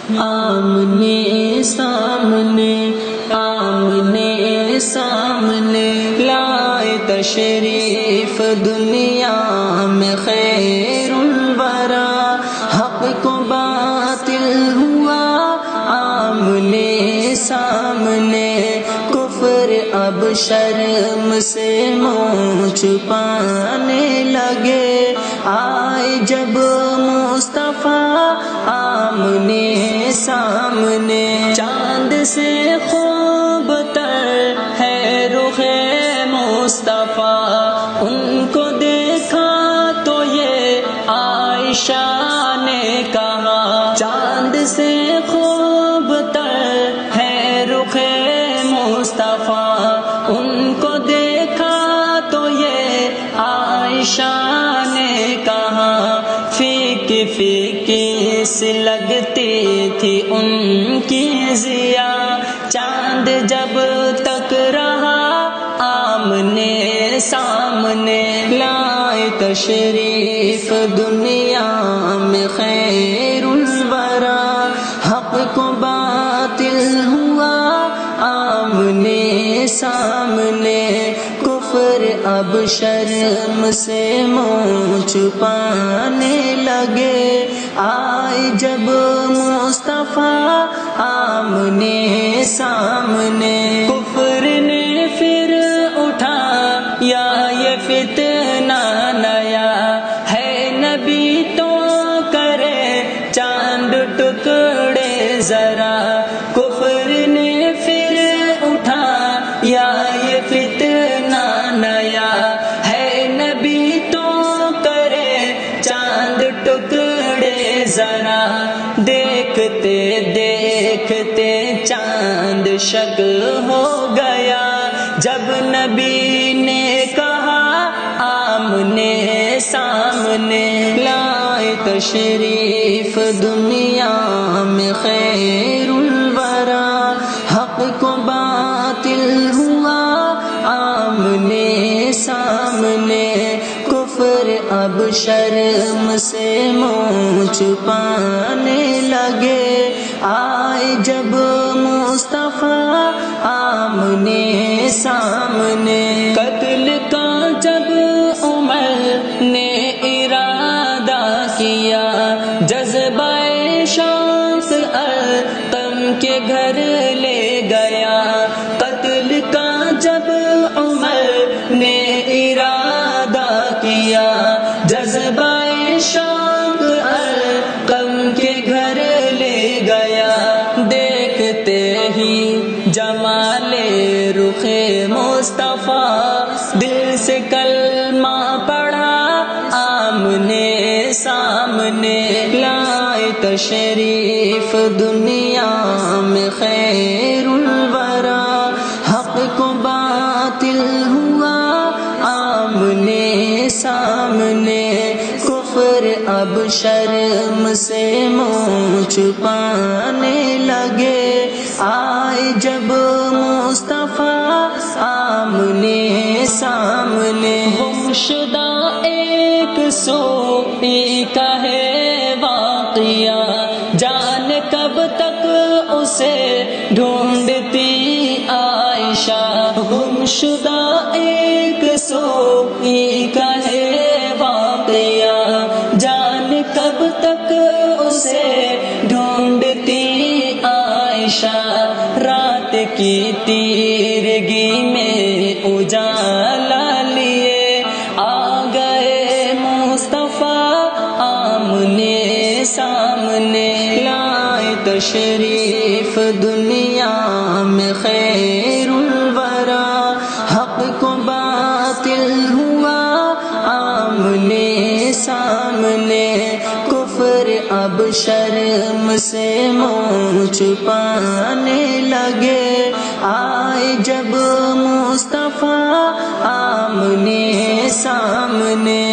آمنے سامنے آمنے سامنے لائے تشریف دنیا میں خیر الورا، حق کو باطل ہوا آمنے سامنے، کفر اب شرم سے منہ چھپانے لگے، آئے جب مصطفیٰ آمنے سامنے، چاند سے خوب تر ہے رخ مصطفیٰ، ان کو دیکھا تو یہ عائشہ نے کہا، چاند سے خوب تر ہے رخ مصطفیٰ، ان کو دیکھا تو یہ عائشہ نے کہا، فیکی فیکی سی لگتی تھی ان کی ضیا، چاند جب تک رہا آمنے سامنے، لائے تشریف دنیا میں خیر الورا، حق کو باطل ہوا آمنے سامنے، کفر اب شرم سے منہ چھپانے لگے، آئے جب مصطفیٰ آمنے سامنے، کفر نے پھر اٹھا یا یہ فتنہ نیا، ہے نبی تو کرے چاند ٹکڑے ذرا، کفر نے پھر اٹھا یا یہ فتنہ نیا، ہے نبی تو کرے چاند ٹکڑے ذرا، دیکھتے دیکھتے چاند شکل ہو گیا، جب نبی نے کہا آمنے سامنے، لائے تشریف دنیا میں خیر الورا، حق کو باطل ہوا آمنے سامنے، کفر اب شرم سے منہ چھپانے لگے، آئے جب مصطفیٰ آمنے سامنے، قتل کا جب عمر نے ارادہ کیا، جذبہ شوق ارقم کے گھر لے گیا، قتل کا جب عمر نے ارادہ کیا، جذبہ شوق ارقم کے گھر لے گیا، دیکھتے ہی جمال رخ مصطفیٰ، دل سے کلمہ پڑھا آمنے سامنے، لائے تشریف دنیا میں خیر الورا، حق کو باطل ہوا آمنے سامنے، کفر اب شرم سے منہ چھپانے لگے، آئے جب مصطفیٰ آمنے سامنے، گمشدہ ایک سوئی کا ہے واقعہ، جانے کب تک اسے ڈھونڈتی عائشہ، گمشدہ ایک سوئی کا ہے واقعہ، جانے کب تک اسے ڈھونڈتی عائشہ، رات کی تیرگی میں اجالا لیے آ گئے مصطفیٰ آمنے سامنے، لائے تشریف دنیا میں خیر الورا، حق کو باطل ہوا آمنے سامنے، کفر اب شرم سے منہ چھپانے لگے، آئے جب مصطفیٰ آمنے سامنے۔